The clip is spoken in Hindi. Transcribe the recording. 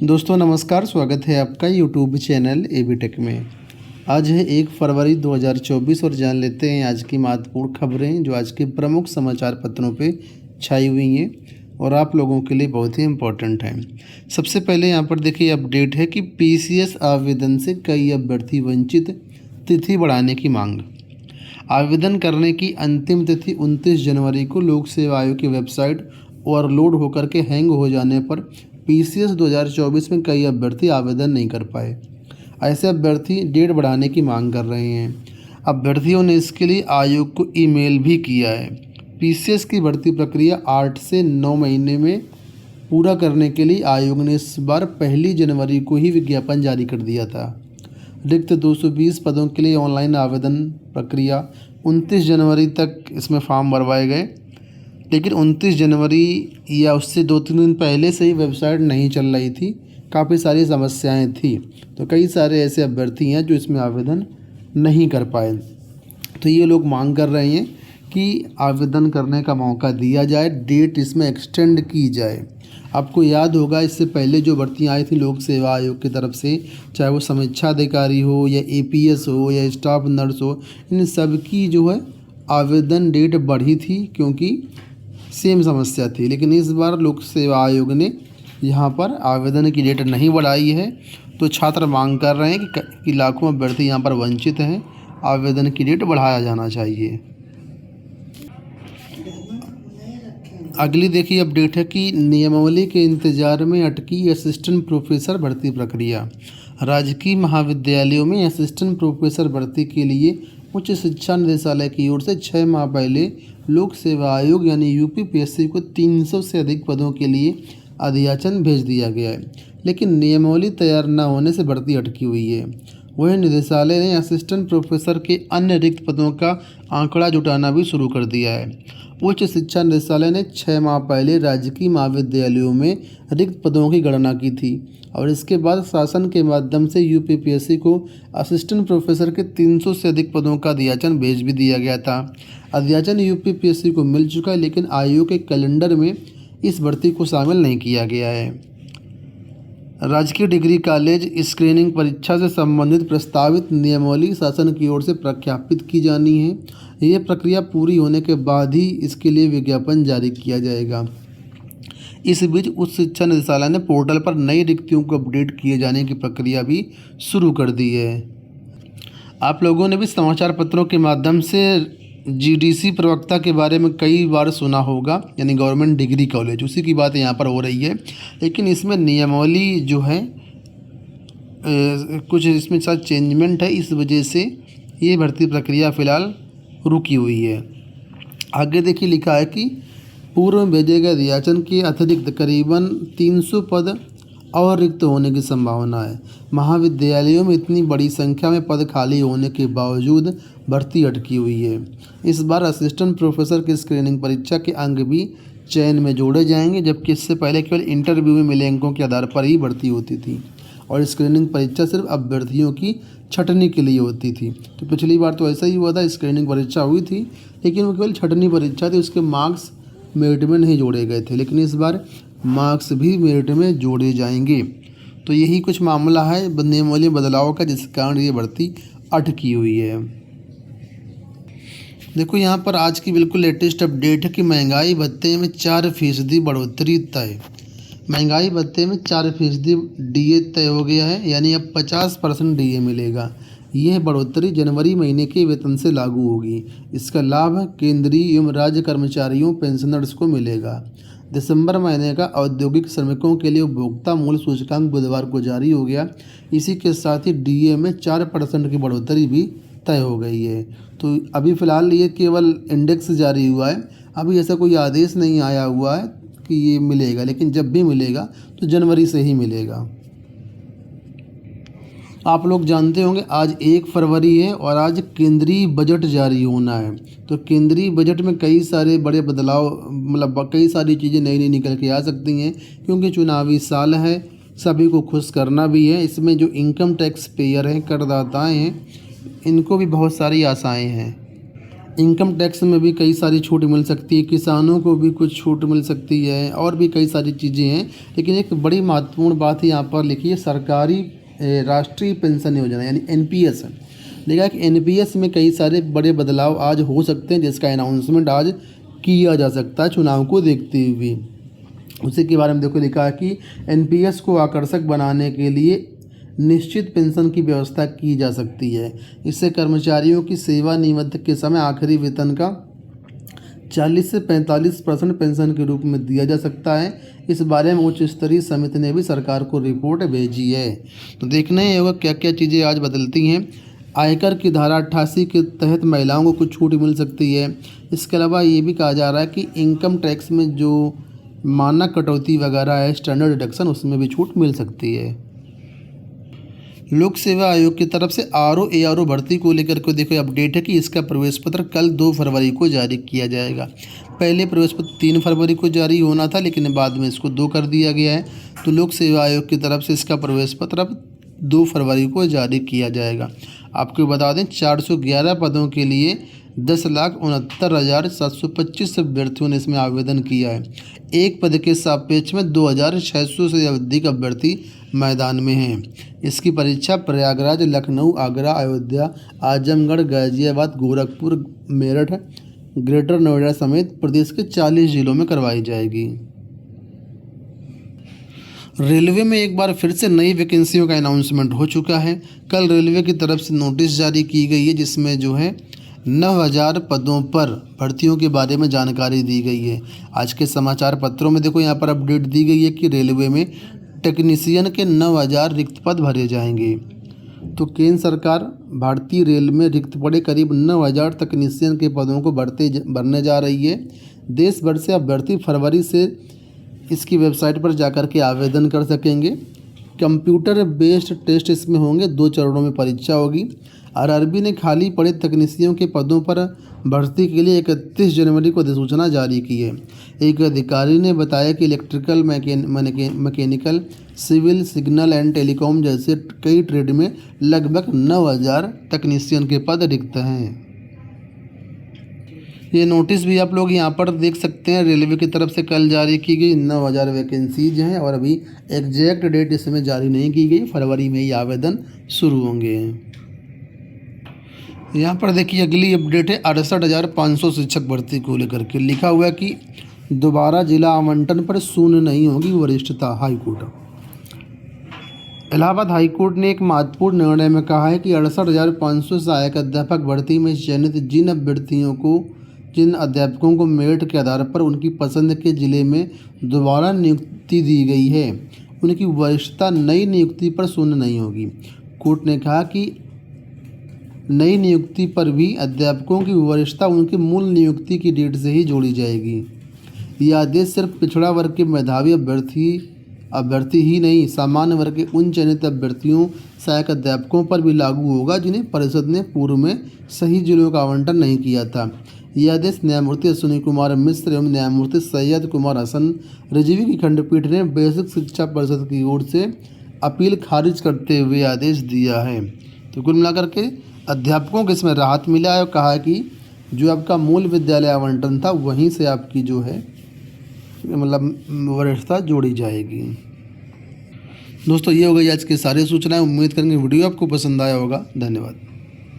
दोस्तों नमस्कार, स्वागत है आपका यूट्यूब चैनल एबी टेक में। आज है 1 फरवरी 2024 और जान लेते हैं आज की महत्वपूर्ण खबरें जो आज के प्रमुख समाचार पत्रों पे छाई हुई हैं और आप लोगों के लिए बहुत ही इम्पोर्टेंट हैं। सबसे पहले यहाँ पर देखिए अपडेट है कि पीसीएस आवेदन से कई अभ्यर्थी वंचित, तिथि बढ़ाने की मांग। आवेदन करने की अंतिम तिथि 29 जनवरी को लोक सेवा आयोग की वेबसाइट ओवरलोड होकर के हैंग हो जाने पर पीसीएस 2024 में कई अभ्यर्थी आवेदन नहीं कर पाए। ऐसे अभ्यर्थी डेट बढ़ाने की मांग कर रहे हैं। अभ्यर्थियों ने इसके लिए आयोग को ईमेल भी किया है। पीसीएस की भर्ती प्रक्रिया 8 से 9 महीने में पूरा करने के लिए आयोग ने इस बार 1 जनवरी को ही विज्ञापन जारी कर दिया था। रिक्त 220 पदों के लिए ऑनलाइन आवेदन प्रक्रिया 29 जनवरी तक इसमें फॉर्म भरवाए गए, लेकिन 29 जनवरी या उससे 2-3 दिन पहले से ही वेबसाइट नहीं चल रही थी। काफ़ी सारी समस्याएं थी, तो कई सारे ऐसे अभ्यर्थी हैं जो इसमें आवेदन नहीं कर पाए। तो ये लोग मांग कर रहे हैं कि आवेदन करने का मौका दिया जाए, डेट इसमें एक्सटेंड की जाए। आपको याद होगा इससे पहले जो भर्तियाँ आई थी लोक सेवा आयोग की तरफ से, चाहे वो समीक्षा अधिकारी हो या एपीएस हो या स्टाफ नर्स हो, इन सब की जो है आवेदन डेट बढ़ी थी क्योंकि सेम समस्या थी। लेकिन इस बार लोक सेवा आयोग ने यहाँ पर आवेदन की डेट नहीं बढ़ाई है, तो छात्र मांग कर रहे हैं कि लाखों अभ्यर्थी यहाँ पर वंचित हैं, आवेदन की डेट बढ़ाया जाना चाहिए। अगली देखिए अपडेट है कि नियमावली के इंतजार में अटकी असिस्टेंट प्रोफेसर भर्ती प्रक्रिया। राजकीय महाविद्यालयों में असिस्टेंट प्रोफेसर भर्ती के लिए उच्च शिक्षा निदेशालय की ओर से 6 माह पहले लोक सेवा आयोग यानी यूपीपीएससी को 300 से अधिक पदों के लिए अधियाचन भेज दिया गया है, लेकिन नियमावली तैयार न होने से भर्ती अटकी हुई है। वहीं निदेशालय ने असिस्टेंट प्रोफेसर के अन्य रिक्त पदों का आंकड़ा जुटाना भी शुरू कर दिया है। उच्च शिक्षा निदेशालय ने 6 माह पहले राजकीय महाविद्यालयों में रिक्त पदों की गणना की थी और इसके बाद शासन के माध्यम से यूपीपीएससी को असिस्टेंट प्रोफेसर के 300 से अधिक पदों का अधियाचन भेज भी दिया गया था। अधियाचन यूपीपीएससी को मिल चुका है, लेकिन आयोग के कैलेंडर में इस भर्ती को शामिल नहीं किया गया है। राजकीय डिग्री कॉलेज स्क्रीनिंग परीक्षा से संबंधित प्रस्तावित नियमावली शासन की ओर से प्रख्यापित की जानी है। यह प्रक्रिया पूरी होने के बाद ही इसके लिए विज्ञापन जारी किया जाएगा। इस बीच उच्च शिक्षा निदेशालय ने पोर्टल पर नई रिक्तियों को अपडेट किए जाने की प्रक्रिया भी शुरू कर दी है। आप लोगों ने भी समाचार पत्रों के माध्यम से जीडीसी प्रवक्ता के बारे में कई बार सुना होगा, यानी गवर्नमेंट डिग्री कॉलेज, उसी की बात यहाँ पर हो रही है। लेकिन इसमें नियमावली जो है कुछ इसमें साथ चेंजमेंट है, इस वजह से ये भर्ती प्रक्रिया फ़िलहाल रुकी हुई है। आगे देखिए लिखा है कि पूर्व में भेजे गए अधियाचन के अतिरिक्त करीबन 300 पद और रिक्त होने की संभावना है। महाविद्यालयों में इतनी बड़ी संख्या में पद खाली होने के बावजूद भर्ती अटकी हुई है। इस बार असिस्टेंट प्रोफेसर की स्क्रीनिंग परीक्षा के अंक भी चयन में जोड़े जाएंगे, जबकि इससे पहले केवल इंटरव्यू में मिले अंकों के आधार पर ही भर्ती होती थी और स्क्रीनिंग परीक्षा सिर्फ अभ्यर्थियों की छँटनी के लिए होती थी। तो पिछली बार तो ऐसा ही हुआ था, स्क्रीनिंग परीक्षा हुई थी लेकिन वो केवल छँटनी परीक्षा थी, उसके मार्क्स मेरिट में नहीं जोड़े गए थे। लेकिन इस बार मार्क्स भी मेरिट में जोड़े जाएंगे। तो यही कुछ मामला है नियमावली बदलाव का, जिस कारण ये भर्ती अटकी हुई है। देखो यहाँ पर आज की बिल्कुल लेटेस्ट अपडेट है कि महंगाई भत्ते में 4% बढ़ोतरी तय। महंगाई भत्ते में 4% डीए तय हो गया है, यानी अब 50% डीए मिलेगा। यह बढ़ोतरी जनवरी महीने के वेतन से लागू होगी। इसका लाभ केंद्रीय एवं राज्य कर्मचारियों पेंशनर्स को मिलेगा। दिसंबर महीने का औद्योगिक श्रमिकों के लिए उपभोक्ता मूल्य सूचकांक बुधवार को जारी हो गया। इसी के साथ ही डीए में 4% की बढ़ोतरी भी तय हो गई है। तो अभी फ़िलहाल ये केवल इंडेक्स जारी हुआ है, अभी ऐसा कोई आदेश नहीं आया हुआ है कि ये मिलेगा, लेकिन जब भी मिलेगा तो जनवरी से ही मिलेगा। आप लोग जानते होंगे आज 1 फरवरी है और आज केंद्रीय बजट जारी होना है। तो केंद्रीय बजट में कई सारे बड़े बदलाव, मतलब कई सारी चीज़ें नई नई निकल के आ सकती हैं, क्योंकि चुनावी साल है, सभी को खुश करना भी है। इसमें जो इनकम टैक्स पेयर हैं, करदाताएँ हैं, इनको भी बहुत सारी आशाएं हैं। इनकम टैक्स में भी कई सारी छूट मिल सकती है, किसानों को भी कुछ छूट मिल सकती है और भी कई सारी चीज़ें हैं। लेकिन एक बड़ी महत्वपूर्ण बात यहाँ पर लिखी है, सरकारी राष्ट्रीय पेंशन योजना यानी एनपीएस। देखा कि एनपीएस में कई सारे बड़े बदलाव आज हो सकते हैं, जिसका अनाउंसमेंट आज किया जा सकता है चुनाव को देखते हुए। उसी के बारे में देखो लिखा है कि एनपीएस को आकर्षक बनाने के लिए निश्चित पेंशन की व्यवस्था की जा सकती है। इससे कर्मचारियों की सेवानिवृत्ति के समय आखिरी वेतन का 40 से 45% पेंशन के रूप में दिया जा सकता है। इस बारे में उच्च स्तरीय समिति ने भी सरकार को रिपोर्ट भेजी है। तो देखना ही होगा क्या क्या चीज़ें आज बदलती हैं। आयकर की धारा 88 के तहत महिलाओं को कुछ छूट मिल सकती है। इसके अलावा ये भी कहा जा रहा है कि इनकम टैक्स में जो मानक कटौती वगैरह है, स्टैंडर्ड डिडक्शन, उसमें भी छूट मिल सकती है। लोक सेवा आयोग की तरफ से ARO भर्ती को लेकर के देखो अपडेट है कि इसका प्रवेश पत्र कल 2 फरवरी को जारी किया जाएगा। पहले प्रवेश पत्र 3 फरवरी को जारी होना था, लेकिन बाद में इसको 2 कर दिया गया है। तो लोक सेवा आयोग की तरफ से इसका प्रवेश पत्र अब 2 फरवरी को जारी किया जाएगा। आपको बता दें 411 पदों के लिए 10,69,725 अभ्यर्थियों ने इसमें आवेदन किया है। एक पद के सापेक्ष में 2,600 से अधिक अभ्यर्थी मैदान में हैं। इसकी परीक्षा प्रयागराज, लखनऊ, आगरा, अयोध्या, आजमगढ़, गाजियाबाद, गोरखपुर, मेरठ, ग्रेटर नोएडा समेत प्रदेश के 40 जिलों में करवाई जाएगी। रेलवे में एक बार फिर से नई वैकेंसियों का अनाउंसमेंट हो चुका है। कल रेलवे की तरफ से नोटिस जारी की गई है, जिसमें जो है 9,000 पदों पर भर्तियों के बारे में जानकारी दी गई है। आज के समाचार पत्रों में देखो यहाँ पर अपडेट दी गई है कि रेलवे में टेक्नीशियन के 9,000 रिक्त पद भरे जाएंगे। तो केंद्र सरकार भारतीय रेल में रिक्त पड़े करीब 9,000 तकनीशियन के पदों को भरने जा रही है। देश भर से अभ्यर्थी फरवरी से इसकी वेबसाइट पर जाकर के आवेदन कर सकेंगे। कंप्यूटर बेस्ड टेस्ट इसमें होंगे, 2 चरणों में परीक्षा होगी। आरआरबी ने खाली पड़े तकनीशियों के पदों पर भर्ती के लिए 31 जनवरी को अधिसूचना जारी की है। एक अधिकारी ने बताया कि electrical, mechanical, civil, signal and telecom जैसे कई ट्रेड में लगभग 9,000 तकनीशियन के पद रिक्त हैं। ये नोटिस भी आप लोग यहाँ पर देख सकते हैं, रेलवे की तरफ से कल जारी की गई 9,000 वैकेंसीज हैं और अभी एग्जैक्ट डेट इसमें जारी नहीं की गई। फरवरी में ही आवेदन शुरू होंगे। यहाँ पर देखिए अगली अपडेट है 68,500 शिक्षक भर्ती को लेकर के। लिखा हुआ है कि दोबारा जिला आवंटन पर शून्य नहीं होगी वरिष्ठता। हाईकोर्ट, इलाहाबाद हाईकोर्ट ने एक महत्वपूर्ण निर्णय में कहा है कि 68,500 सहायक अध्यापक भर्ती में चयनित जिन अध्यापकों को मेरिट के आधार पर उनकी पसंद के जिले में दोबारा नियुक्ति दी गई है, उनकी वरिष्ठता नई नियुक्ति पर शून्य नहीं होगी। कोर्ट ने कहा कि नई नियुक्ति पर भी अध्यापकों की वरिष्ठता उनकी मूल नियुक्ति की डेट से ही जोड़ी जाएगी। यह आदेश सिर्फ पिछड़ा वर्ग के मेधावी अभ्यर्थी ही नहीं, सामान्य वर्ग के उन चयनित अभ्यर्थियों सहायक अध्यापकों पर भी लागू होगा जिन्हें परिषद ने पूर्व में सही जिलों का आवंटन नहीं किया था। यह आदेश न्यायमूर्ति अश्विनी कुमार मिश्र एवं न्यायमूर्ति सैयद कुमार हसन रिजवी की खंडपीठ ने बेसिक शिक्षा परिषद की ओर से अपील खारिज करते हुए आदेश दिया है। तो कुल मिलाकर के अध्यापकों को इसमें राहत मिला है और कहा है कि जो आपका मूल विद्यालय आवंटन था वहीं से आपकी जो है वरिष्ठता जोड़ी जाएगी। दोस्तों ये हो गई आज की सारी सूचनाएं। उम्मीद करेंगे वीडियो आपको पसंद आया होगा। धन्यवाद।